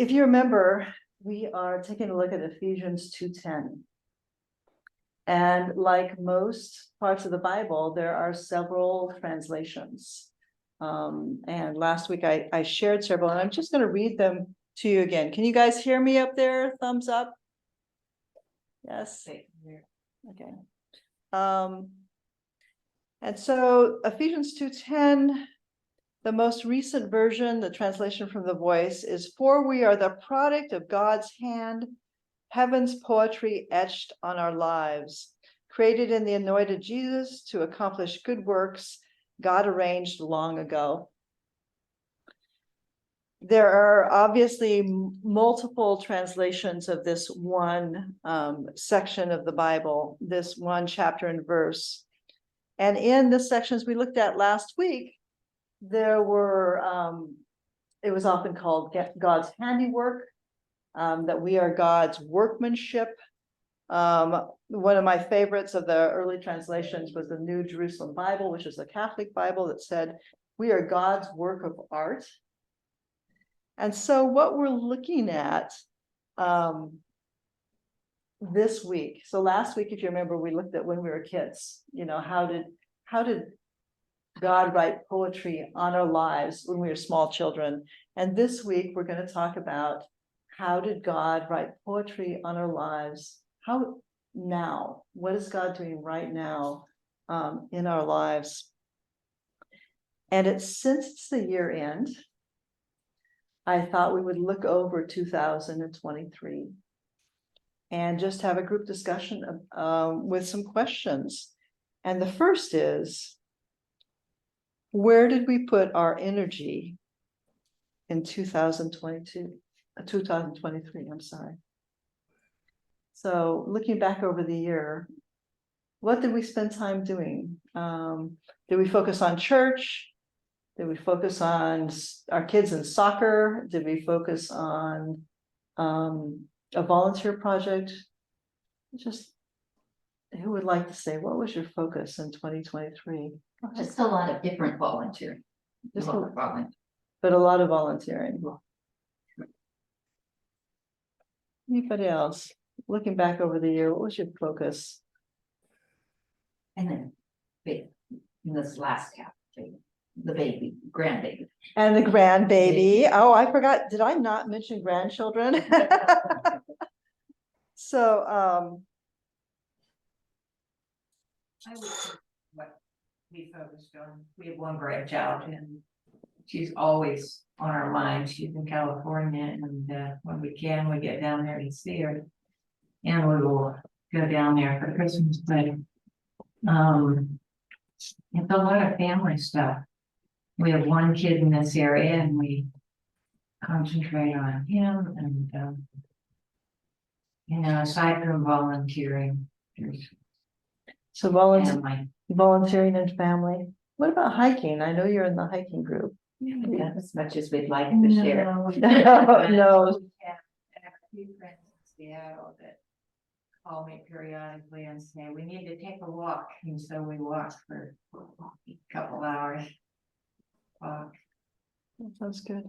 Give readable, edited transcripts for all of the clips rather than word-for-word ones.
if you remember, we are taking a look at Ephesians 2:10. And like most parts of the Bible, there are several translations. And last week I shared several, and I'm just going to read them to you again. Can you guys hear me up there? Thumbs up. Yes. Okay. And so Ephesians 2:10, the most recent version, the translation from the Voice is, "For we are the product of God's hand, heaven's poetry etched on our lives, created in the anointed Jesus to accomplish good works God arranged long ago." There are obviously multiple translations of this one section of the Bible, this one chapter and verse. And in the sections we looked at last week, there were, it was often called God's handiwork, that we are God's workmanship. One of my favorites of the early translations was the New Jerusalem Bible, which is a Catholic Bible, that said, "We are God's work of art." And so what we're looking at this week, so last week, if you remember, we looked at when we were kids, how did God write poetry on our lives when we were small children. And this week we're going to talk about, how did God write poetry on our lives? How now? What is God doing right now in our lives? And since it's the year end, I thought we would look over 2023 and just have a group discussion with some questions. And the first is, where did we put our energy in 2023, I'm sorry. So looking back over the year, what did we spend time doing? Did we focus on church? Did we focus on our kids in soccer? Did we focus on a volunteer project? Just, who would like to say, what was your focus in 2023? Just a lot of different volunteering. But a lot of volunteering. Anybody else? Looking back over the year, what was your focus? And then in this last half, the grandbaby. And the grandbaby. Oh, I forgot. Did I not mention grandchildren? So I would say what we focused on. We have one grandchild, and she's always on our mind. She's in California, and when we can, we get down there and see her. And we will go down there for Christmas. But it's a lot of family stuff. We have one kid in this area, and we concentrate on him. And aside from volunteering, so volunteering and family. What about hiking? I know you're in the hiking group. Yeah, as much as we'd like to share. No. I have a few friends in Seattle that call me periodically and say, we need to take a walk. And so we walk for a couple hours. That sounds good.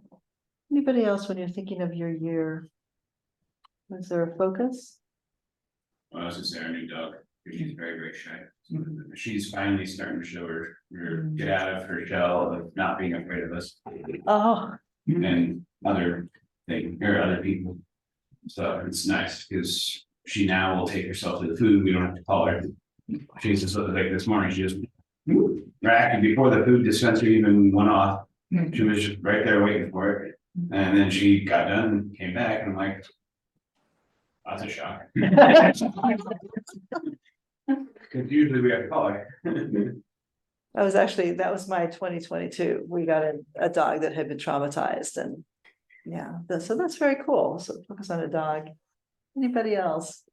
Anybody else, when you're thinking of your year? Was there a focus? Well, I was just saying, our new dog, she's very, very shy. She's finally starting to show her get out of her shell of not being afraid of us. Oh. And other people. So it's nice because she now will take herself to the food. We don't have to call her. She's just like this morning, she just racked, and before the food dispenser even went off, she was just right there waiting for it. And then she got done and came back, and I'm like, that's a shock. Because usually we have to call her. That was my 2022. We got a dog that had been traumatized, and yeah, so that's very cool. So focus on a dog. Anybody else?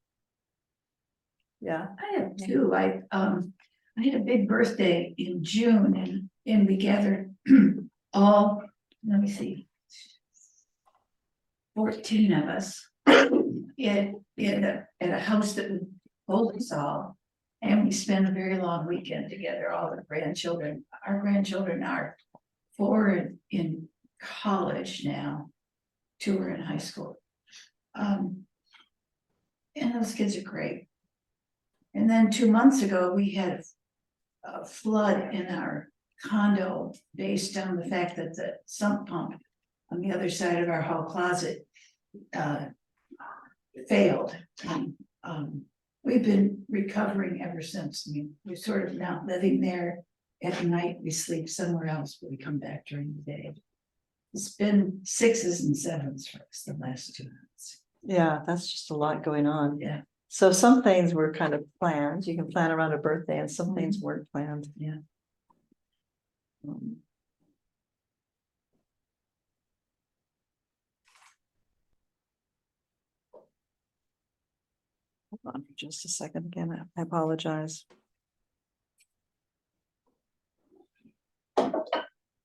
Yeah. I have two. I had a big birthday in June, and we gathered all, let me see, 14 of us at a house that would hold us all. And we spent a very long weekend together, all the grandchildren. Our grandchildren are 4 in college now. two are in high school. And those kids are great. And then 2 months ago, we had a flood in our condo based on the fact that the sump pump on the other side of our hall closet failed. And, we've been recovering ever since. I mean, we're sort of not living there at night. We sleep somewhere else, but we come back during the day. It's been 6s and 7s for us the last 2 months. Yeah, that's just a lot going on. Yeah, So some things were kind of planned. You can plan around a birthday and some things weren't planned. yeah. Um, Hold on for just a second again. I apologize.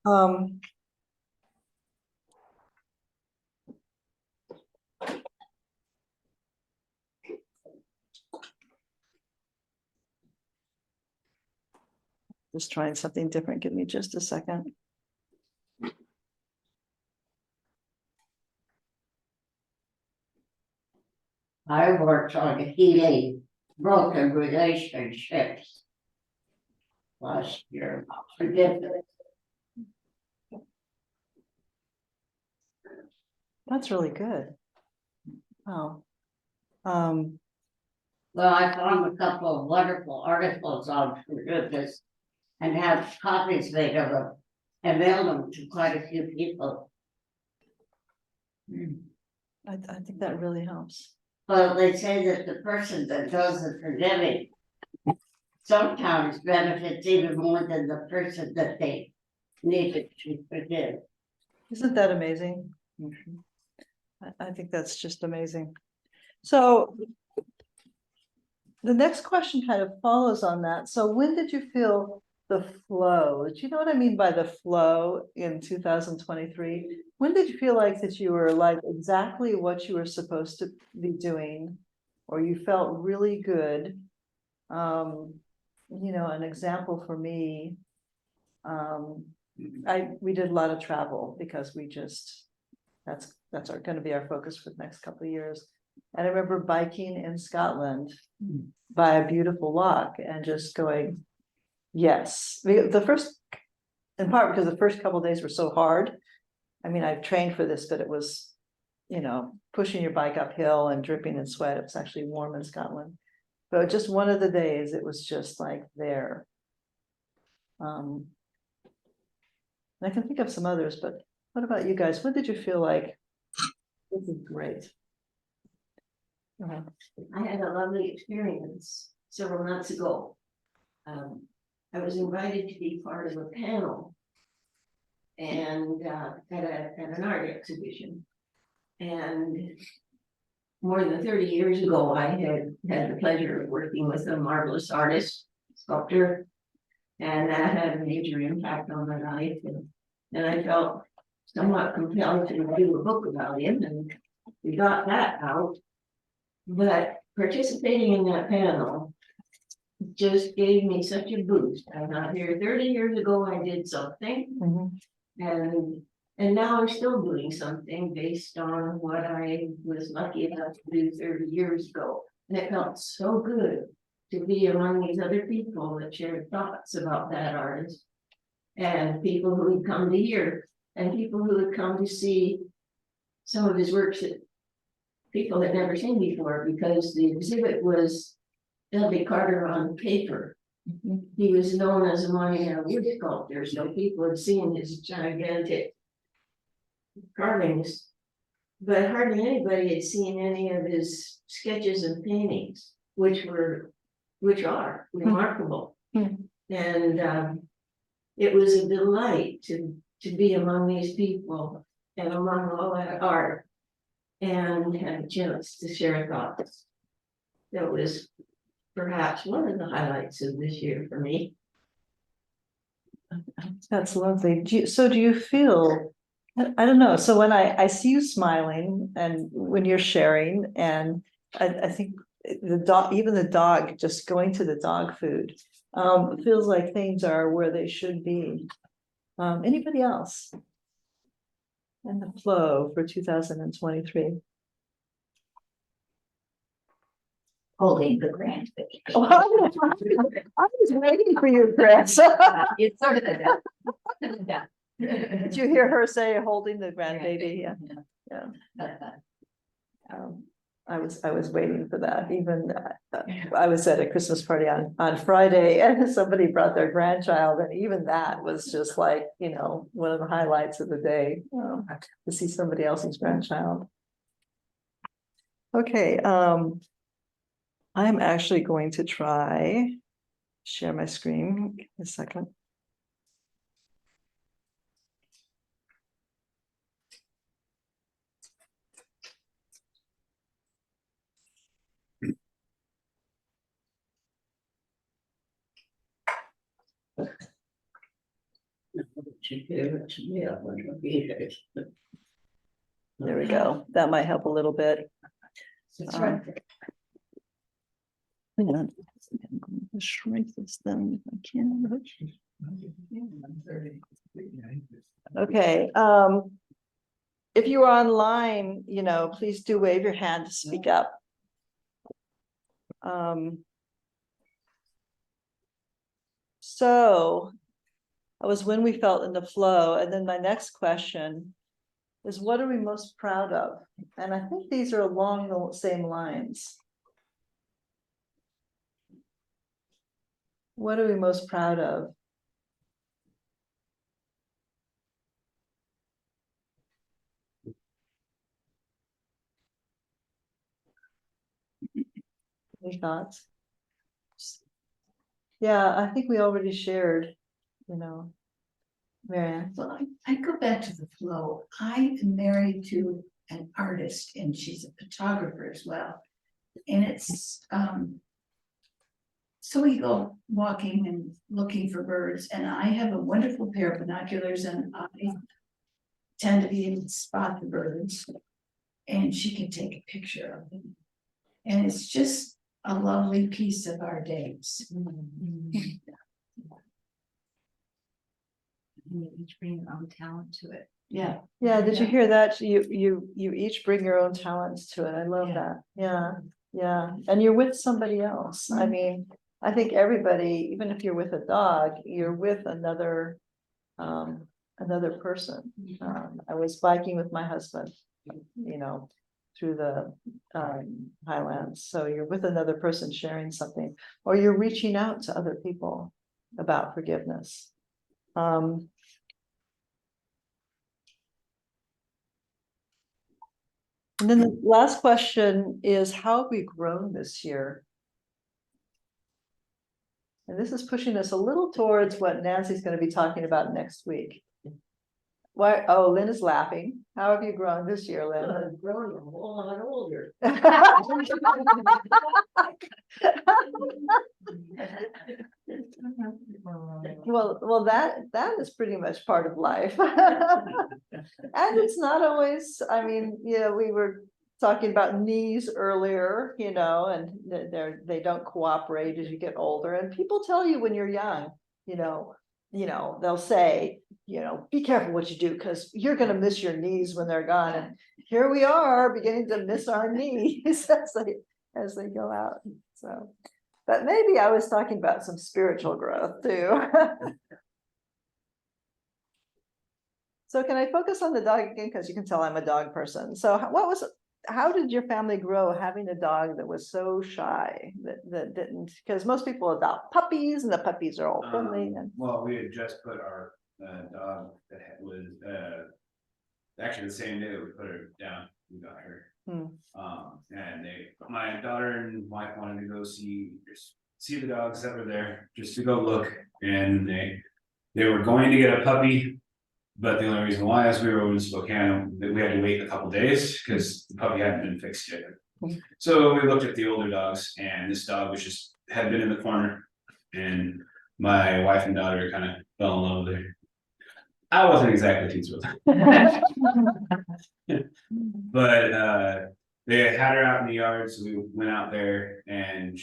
Um. Just trying something different. Give me just a second. I worked on healing broken relationships last year. Forgiveness. That's really good. Wow. Well, I found a couple of wonderful articles on forgiveness and have copies made of them and mailed them to quite a few people. I think that really helps. Well, they say that the person that does the forgiving sometimes benefits even more than the person that they needed to forgive. Isn't that amazing? I think that's just amazing. So the next question kind of follows on that. So when did you feel the flow? Do you know what I mean by the flow in 2023? When did you feel like that you were like exactly what you were supposed to be doing, or you felt really good? You know, an example for me, we did a lot of travel because we just, that's going to be our focus for the next couple of years. And I remember biking in Scotland by a beautiful loch and just going, yes. The first, in part because the first couple of days were so hard. I mean, I've trained for this, but it was, you know, pushing your bike uphill and dripping in sweat. It was actually warm in Scotland. But just one of the days, it was just like there. And I can think of some others, but what about you guys? What did you feel like? This is great. I had a lovely experience several months ago. I was invited to be part of a panel and at an art exhibition. And more than 30 years ago, I had the pleasure of working with a marvelous artist, sculptor, and that had a major impact on my life. And I felt somewhat compelled to do a book about him, and we got that out. But participating in that panel just gave me such a boost. I'm not here 30 years ago, I did something, and now I'm still doing something based on what I was lucky enough to do 30 years ago. And it felt so good to be among these other people that shared thoughts about that artist, and people who had come to hear, and people who had come to see some of his works that people had never seen before, because the exhibit was L.B. Carter on paper. He was known as a monumental wood sculptor, so people had seen his gigantic carvings, but hardly anybody had seen any of his sketches and paintings, which are remarkable. And it was a delight to be among these people and among all that art and have a chance to share thoughts. That was perhaps one of the highlights of this year for me. That's lovely. Do you feel, I don't know, so when I see you smiling and when you're sharing, and I think the dog, even the dog, just going to the dog food, feels like things are where they should be. Anybody else? And the flow for 2023. Holding the grandbaby. Oh, I was waiting for you, Chris. It's sort of that. Did you hear her say holding the grandbaby? Yeah. I was waiting for that, even, I was at a Christmas party on Friday, and somebody brought their grandchild, and even that was just like, you know, one of the highlights of the day, to see somebody else's grandchild. Okay, I'm actually going to try share my screen. Give me a second. There we go. That might help a little bit. That's right. Hang on. I'm going to shrink this down if I can. Okay, if you're online, you know, please do wave your hand to speak up. So that was when we felt in the flow. And then my next question is, what are we most proud of? And I think these are along the same lines. What are we most proud of? Any thoughts? Yeah, I think we already shared, you know, Marianne. Well, I go back to the flow. I am married to an artist and she's a photographer as well. And it's, so we go walking and looking for birds, and I have a wonderful pair of binoculars and I tend to be able to spot the birds. And she can take a picture of them. And it's just a lovely piece of our days. You each bring your own talent to it. Yeah. Yeah, did you hear that? You each bring your own talents to it. I love Yeah. that. Yeah, yeah. And you're with somebody else. I mean, I think everybody, even if you're with a dog, you're with another person. I was biking with my husband, you know, through the highlands. So you're with another person sharing something, or you're reaching out to other people about forgiveness. And then the last question is, how have we grown this year? And this is pushing us a little towards what Nancy's going to be talking about next week. Why? Oh, Lynn is laughing. How have you grown this year, Lynn? I'm growing a whole lot older. Well, that is pretty much part of life. And it's not always, I mean, you know, we were talking about knees earlier, you know, and they don't cooperate as you get older. And people tell you when you're young, you know, they'll say, you know, be careful what you do, because you're going to miss your knees when they're gone. And here we are beginning to miss our knees as they go out. So, but maybe I was talking about some spiritual growth too. So can I focus on the dog again? Because you can tell I'm a dog person. So how did your family grow having a dog that was so shy, that didn't, because most people adopt puppies and the puppies are all friendly. And Well, we had just put our dog that was actually the same day that we put her down, we got her. And my daughter and wife wanted to go see the dogs that were there, just to go look, and they were going to get a puppy. But the only reason why is we were in Spokane, that we had to wait a couple days because the puppy hadn't been fixed yet. So we looked at the older dogs, and this dog was had been in the corner, and my wife and daughter kind of fell in love with her. I wasn't exactly pleased with her. But they had her out in the yard, so we went out there, and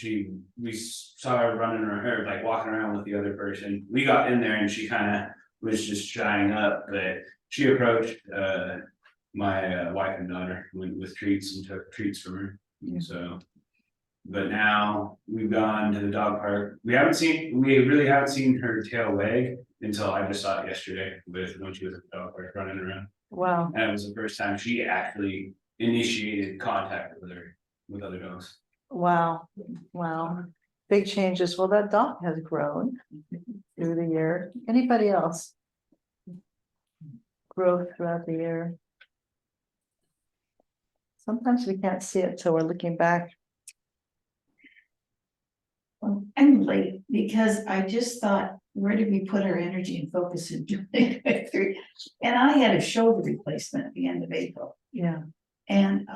we saw her running around, or like walking around with the other person. We got in there and she kind of was just shying up, but she approached, my wife and daughter with treats and took treats from her, and so. But now we've gone to the dog park. We really haven't seen her tail wag until I just saw it yesterday when she was at the dog park running around. Wow, And it was the first time she actually initiated contact with other dogs. wow, wow. Big changes. Well, that dog has grown through the year. Anybody else? Growth throughout the year. Sometimes we can't see it till we're looking back. I'm late because I just thought, where did we put our energy and focus in 2023? And I had a shoulder replacement at the end of April. Yeah. And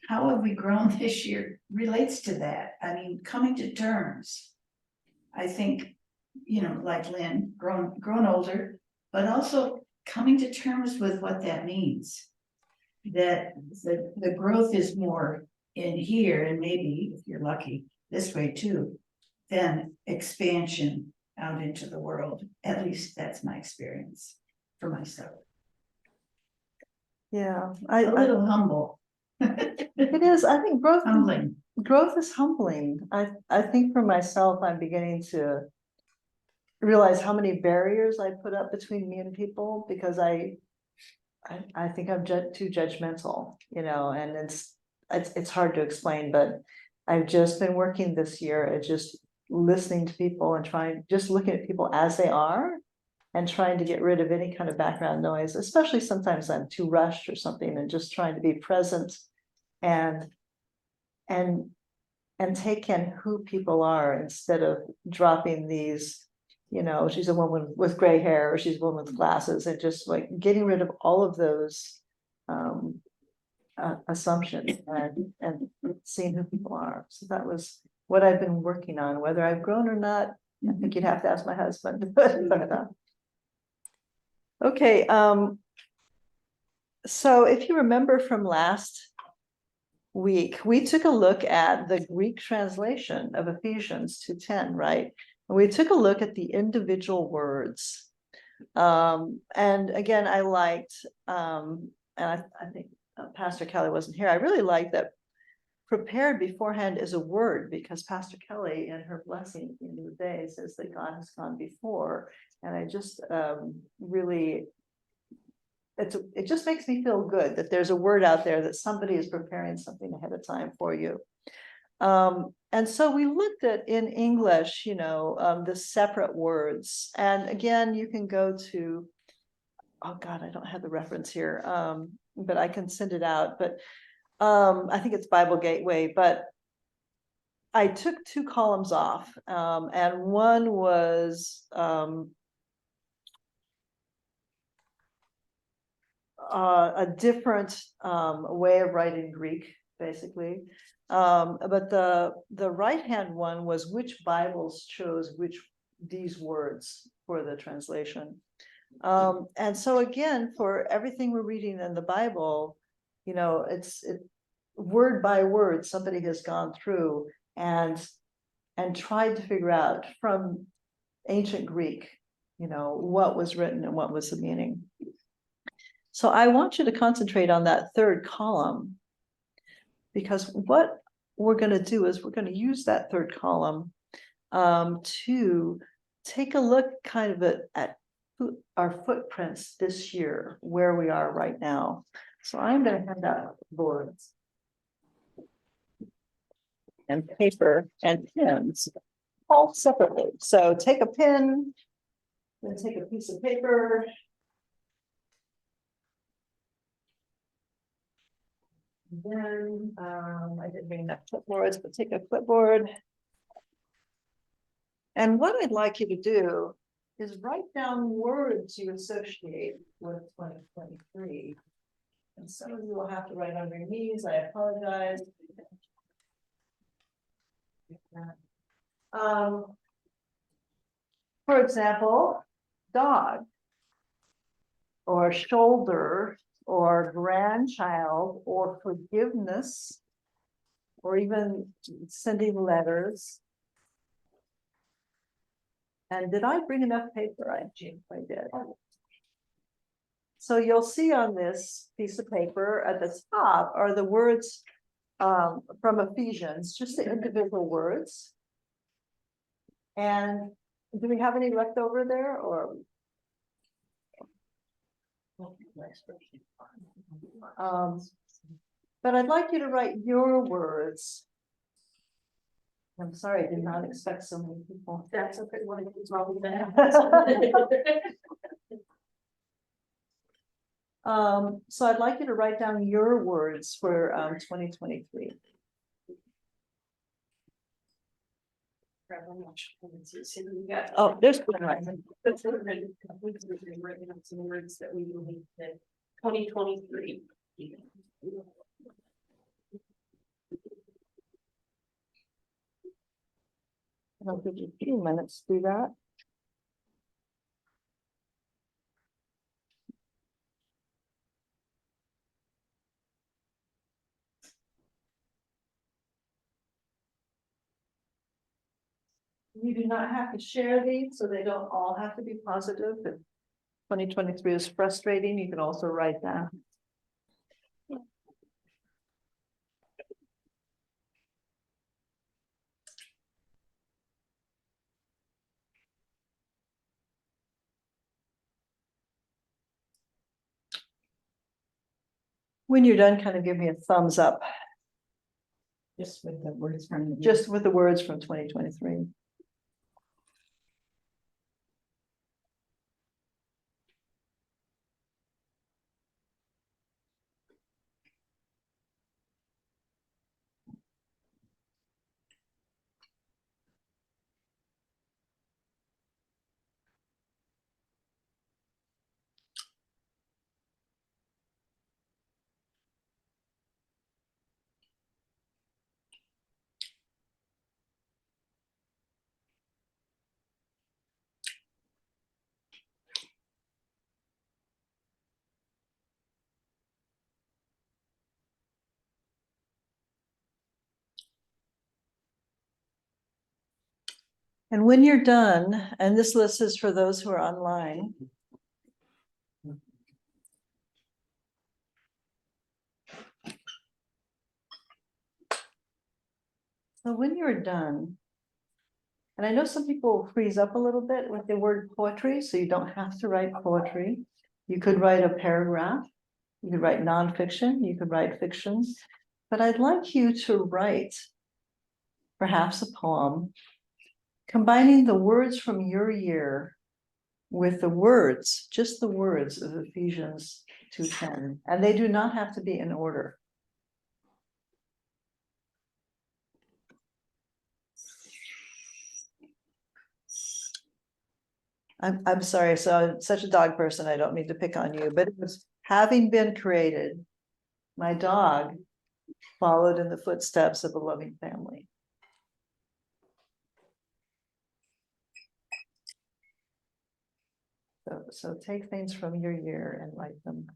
how have we grown this year relates to that. I mean, coming to terms. I think, like Lynn, grown older, but also coming to terms with what that means. That the growth is more in here, and maybe if you're lucky, this way too, than expansion out into the world. At least that's my experience for myself. Yeah, A little humble. it is. I think Humbling. growth is humbling. I think for myself, I'm beginning to realize how many barriers I put up between me and people because I think I'm too judgmental, and it's hard to explain, but I've just been working this year at just listening to people and just looking at people as they are and trying to get rid of any kind of background noise, especially sometimes I'm too rushed or something, and just trying to be present and take in who people are instead of dropping these, she's a woman with gray hair or she's a woman with glasses, and just like getting rid of all of those assumptions and seeing who people are. So that was what I've been working on. Whether I've grown or not, I think you'd have to ask my husband. Okay, so if you remember from last week, we took a look at the Greek translation of Ephesians 2:10, right? And we took a look at the individual words. And again, I liked, and I think Pastor Kelly wasn't here. I really liked that prepared beforehand is a word, because Pastor Kelly in her blessing at the end of the day says that God has gone before. And I just really, it just makes me feel good that there's a word out there that somebody is preparing something ahead of time for you. And so we looked at in English, the separate words. And again, you can go to, oh God, I don't have the reference here, but I can send it out. But I think it's Bible Gateway, but I took 2 columns off, and one was a different way of writing Greek, basically. But the right-hand one was which Bibles chose these words for the translation. And so again, for everything we're reading in the Bible, it's word by word, somebody has gone through and tried to figure out from ancient Greek, what was written and what was the meaning. So I want you to concentrate on that 3rd column, because what we're going to do is we're going to use that 3rd column to take a look kind of at our footprints this year, where we are right now. So I'm going to hand out boards and paper and pens all separately. So take a pen, then take a piece of paper. Then I didn't bring enough clipboards, but take a clipboard. And what I'd like you to do is write down words you associate with 2023. And some of you will have to write on your knees. I apologize. For example, dog, or shoulder, or grandchild, or forgiveness, or even sending letters. And did I bring enough paper? I did. So you'll see on this piece of paper at the top are the words from Ephesians, just the individual words. And do we have any left over there or? But I'd like you to write your words. I'm sorry, I did not expect so many people. That's okay, one of these wrong with that. So I'd like you to write down your words for 2023. Oh, there's one right. Written up some words that we believe that 2023. I'll give you a few minutes to do that. You do not have to share these, so they don't all have to be positive. If 2023 is frustrating, you can also write that. When you're done, kind of give me a thumbs up, Just with the words from the. just with the words from 2023. And when you're done, and this list is for those who are online. So when you're done, and I know some people freeze up a little bit with the word poetry, so you don't have to write poetry. You could write a paragraph, you could write nonfiction, you could write fiction, but I'd like you to write perhaps a poem combining the words from your year with the words, just the words of Ephesians 2:10, and they do not have to be in order. I'm sorry, so I'm such a dog person, I don't mean to pick on you, but it was having been created, my dog followed in the footsteps of a loving family. So take things from your year and write them.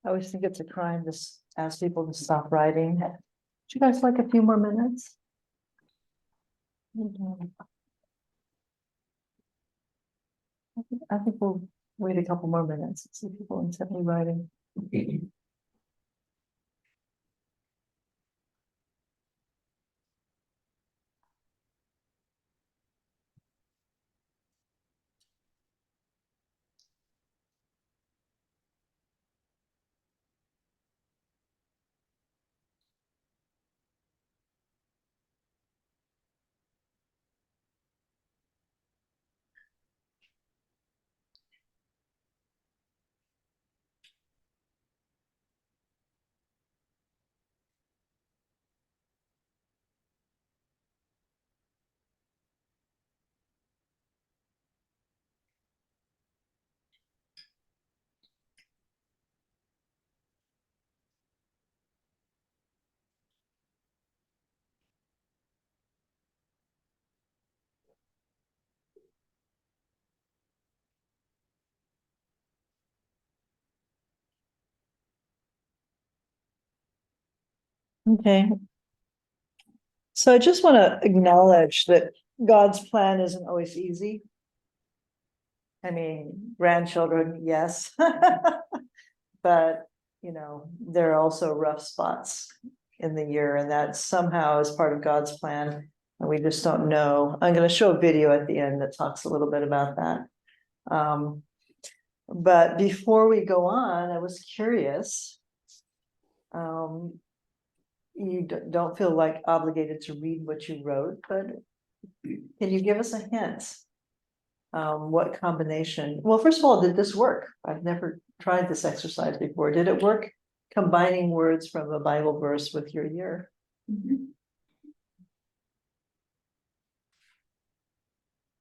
I always think it's a crime to ask people to stop writing. Would you guys like a few more minutes? I think we'll wait a couple more minutes, and see people intently writing. Okay. So I just want to acknowledge that God's plan isn't always easy. I mean, grandchildren, yes. But, you know, there are also rough spots in the year, and that somehow is part of God's plan. And we just don't know. I'm going to show a video at the end that talks a little bit about that. But before we go on, I was curious. You don't feel like obligated to read what you wrote, but can you give us a hint? What combination? Well, first of all, did this work? I've never tried this exercise before. Did it work? Combining words from a Bible verse with your year?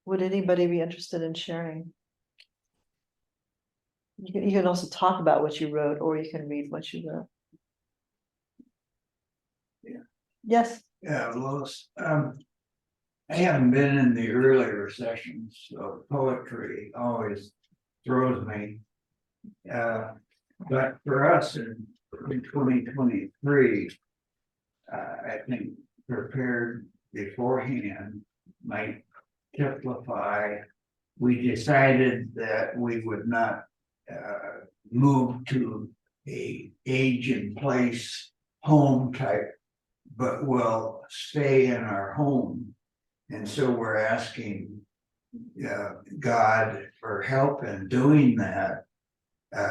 Would anybody be interested in sharing? You can also talk about what you wrote, or you can read what you wrote. Yeah. Yes. Yeah, Lois, I haven't been in the earlier sessions, so poetry always throws me. But for us in 2023, I think prepared beforehand might simplify. We decided that we would not move to a age and place home type, but will stay in our home. And so we're asking God for help in doing that,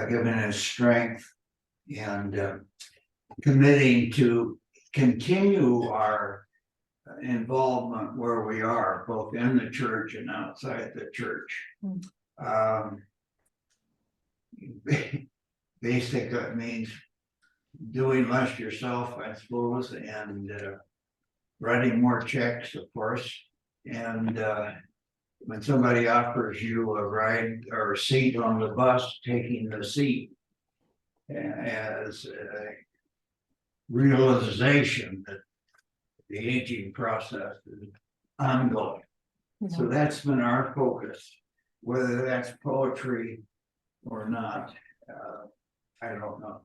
giving us strength and committing to continue our involvement where we are, both in the church and outside the church. Basically, it means doing less yourself, I suppose, and writing more checks, of course. And when somebody offers you a ride or a seat on the bus, taking the seat as a realization that the aging process is ongoing. So that's been our focus, whether that's poetry or not. I don't know.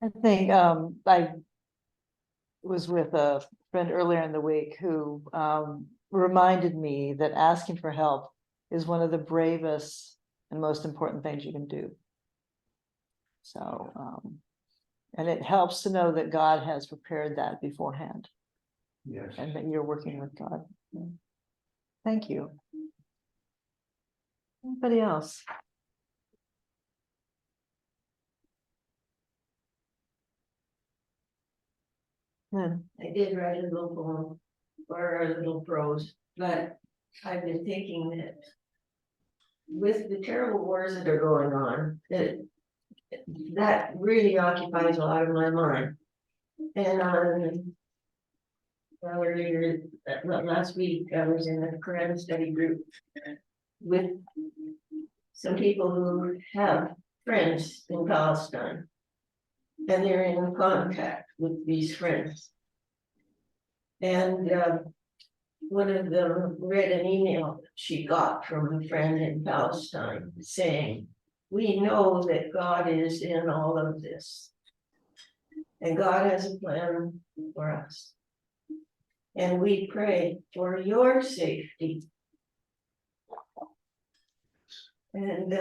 I think I was with a friend earlier in the week who reminded me that asking for help is one of the bravest and most important things you can do. So, and it helps to know that God has prepared that beforehand. Yes. And that you're working with God. Thank you. Anybody else? Lynn? I did write a little poem or a little prose, but I've been thinking that with the terrible wars that are going on, that really occupies a lot of my mind. And earlier last week, I was in a Quran study group with some people who have friends in Palestine, and they're in contact with these friends. And one of them read an email she got from a friend in Palestine saying, we know that God is in all of this. And God has a plan for us. And we pray for your safety. And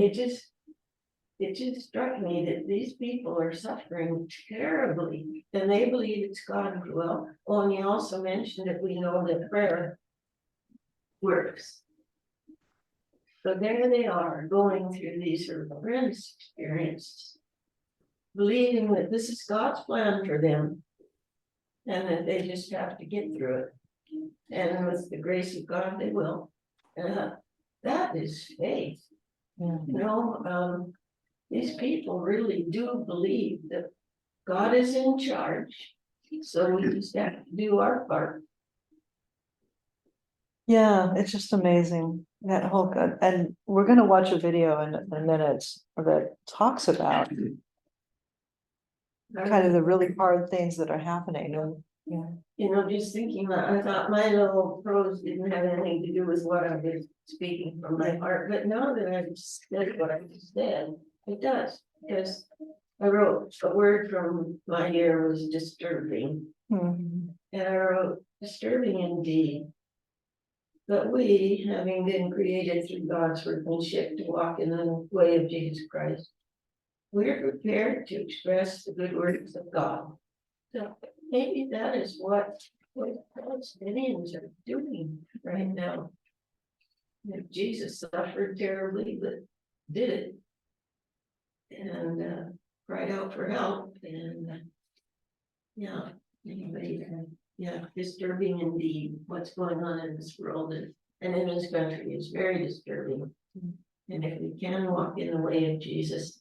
it just struck me that these people are suffering terribly, and they believe it's God's will. Oh, and you also mentioned that we know that prayer works. So there they are, going through these horrendous experiences, believing that this is God's plan for them, and that they just have to get through it. And with the grace of God, they will. That is faith. Yeah. You know, these people really do believe that God is in charge. So we just have to do our part. Yeah, it's just amazing, that whole, and we're gonna watch a video in a minute that talks about kind of the really hard things that are happening, and, yeah. You know, just thinking that I thought my little prose didn't have anything to do with what I was speaking from my heart, but now that I've said what I just said, it does, because I wrote a word from my ear was disturbing, Mhm. and I wrote disturbing indeed. But we, having been created through God's workmanship to walk in the way of Jesus Christ, we're prepared to express the good works of God. So maybe that is what Palestinians are doing right now. That Jesus suffered terribly, but did it. And cried out for help, and yeah, anybody, yeah, disturbing indeed what's going on in this world and in this country is very disturbing. And if we can walk in the way of Jesus,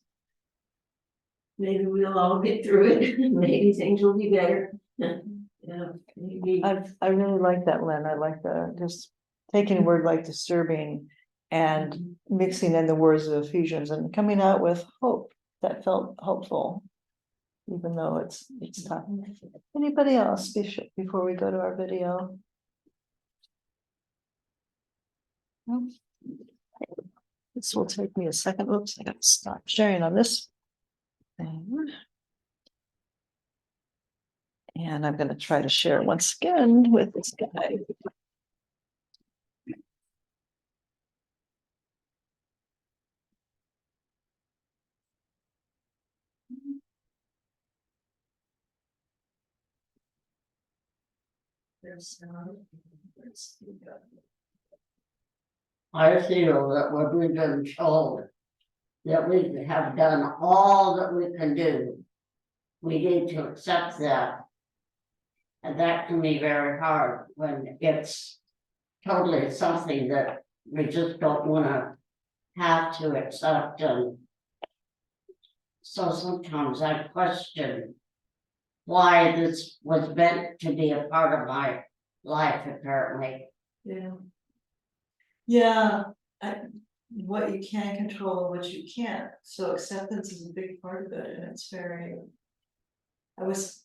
maybe we'll all get through it. Maybe things will be better. Yeah, maybe. I really like that, Lynn, I like the, just taking a word like disturbing and mixing in the words of Ephesians and coming out with hope that felt hopeful. Even though it's tough. Anybody else before we go to our video? No? This will take me a second. Oops, I gotta stop sharing on this thing. And I'm gonna try to share once again with this guy. I feel that when we've been told that we have done all that we can do, we need to accept that. And that can be very hard when it's totally something that we just don't wanna have to accept. And so sometimes I question why this was meant to be a part of my life, apparently. Yeah. Yeah, what you can control and what you can't, so acceptance is a big part of it, and it's very. I was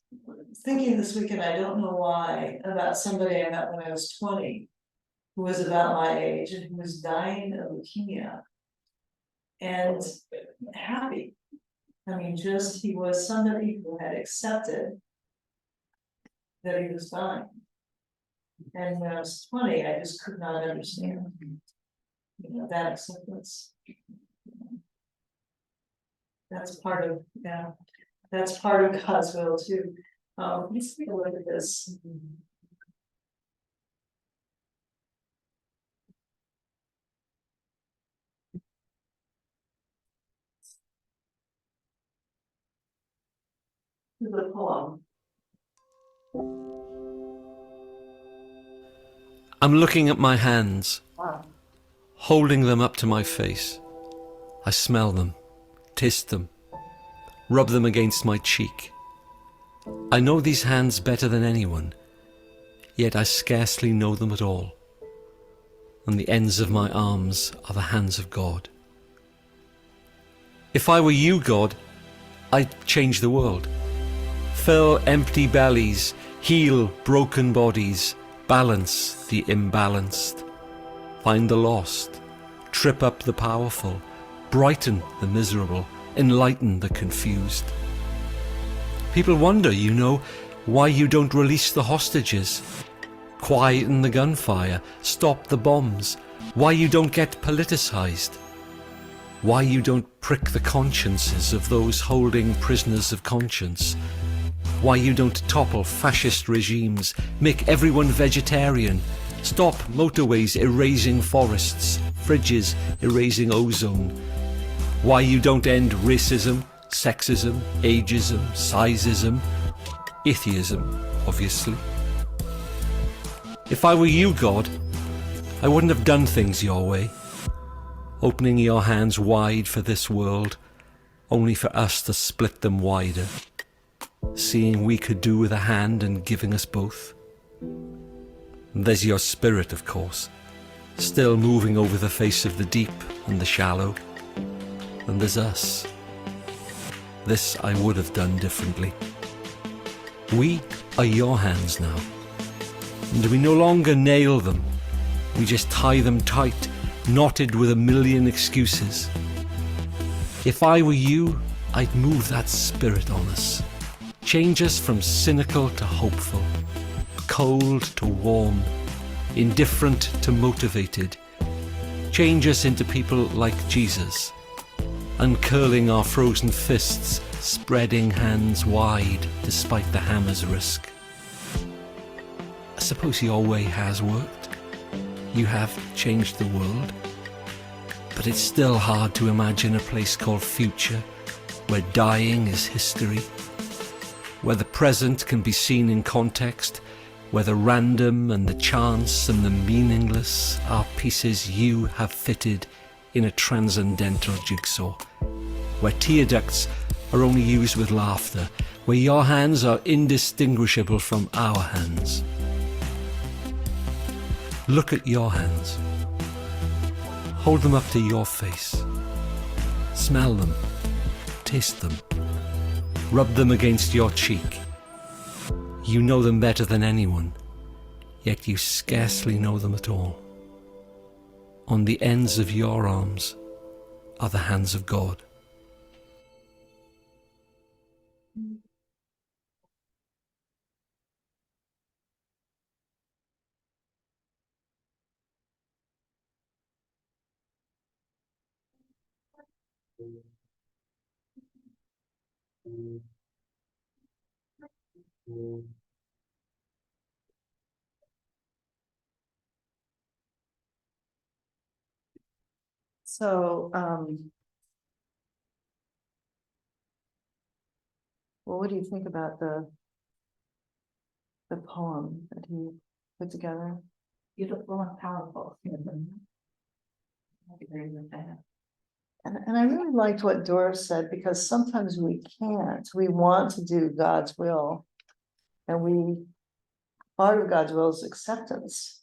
thinking this weekend, I don't know why, about somebody I met when I was 20. Who was about my age and who was dying of leukemia. And happy. I mean, just, he was somebody who had accepted that he was dying. And when I was 20, I just could not understand, you know, that acceptance. That's part of, yeah, that's part of God's will too. Let's take a look at this. The poem. I'm looking at my hands, Wow. holding them up to my face. I smell them, taste them, rub them against my cheek. I know these hands better than anyone, yet I scarcely know them at all. And the ends of my arms are the hands of God. If I were you, God, I'd change the world. Fill empty bellies, heal broken bodies, balance the imbalanced, find the lost, trip up the powerful, brighten the miserable, enlighten the confused. People wonder, you know, why you don't release the hostages, quieten the gunfire, stop the bombs, why you don't get politicized, why you don't prick the consciences of those holding prisoners of conscience, why you don't topple fascist regimes, make everyone vegetarian, stop motorways erasing forests, fridges erasing ozone, why you don't end racism, sexism, ageism, sizeism, atheism, obviously. If I were you, God, I wouldn't have done things your way, opening your hands wide for this world, only for us to split them wider, seeing we could do with a hand and giving us both. And there's your spirit, of course, still moving over the face of the deep and the shallow. And there's us. This I would have done differently. We are your hands now, and we no longer nail them. We just tie them tight, knotted with a million excuses. If I were you, I'd move that spirit on us. Change us from cynical to hopeful, cold to warm, indifferent to motivated. Change us into people like Jesus, uncurling our frozen fists, spreading hands wide despite the hammer's risk. I suppose your way has worked. You have changed the world. But it's still hard to imagine a place called future, where dying is history, where the present can be seen in context, where the random and the chance and the meaningless are pieces you have fitted in a transcendental jigsaw, where tear ducts are only used with laughter, where your hands are indistinguishable from our hands. Look at your hands. Hold them up to your face. Smell them. Taste them. Rub them against your cheek. You know them better than anyone, yet you scarcely know them at all. On the ends of your arms are the hands of God. So, well, what do you think about the poem that he put together? Beautiful and powerful. I agree with that. And I really liked what Doris said, because sometimes we can't. We want to do God's will. And part of God's will is acceptance.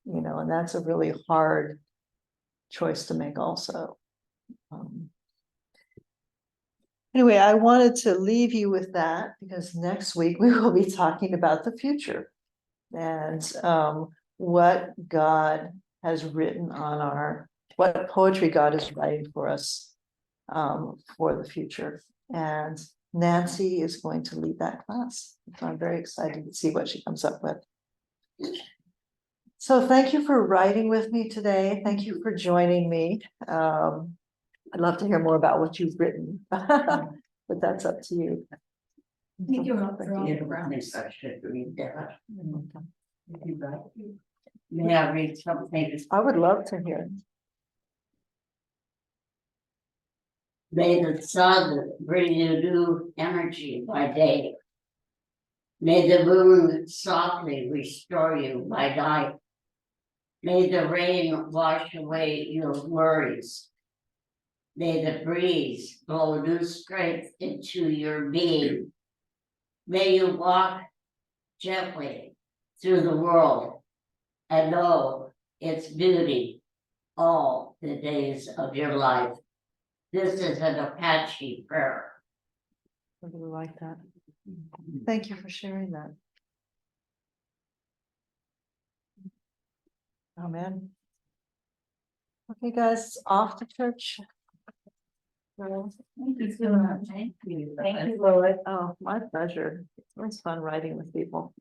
You know, and that's a really hard choice to make also. Anyway, I wanted to leave you with that, because next week we will be talking about the future and what God has written on what poetry God is writing for us for the future. And Nancy is going to lead that class. So I'm very excited to see what she comes up with. So thank you for writing with me today. Thank you for joining me. I'd love to hear more about what you've written, but that's up to you. I think you're up for all the I rounds. should read that. May I read something? I would love to hear. May the sun bring you new energy by day. May the moon softly restore you by night. May the rain wash away your worries. May the breeze blow new strength into your being. May you walk gently through the world and know its beauty all the days of your life. This is an Apache prayer. I really like that. Thank you for sharing that. Amen. Okay, guys, off to church. Thank you. Thank you, Lois. Oh, my pleasure. It was fun writing with people.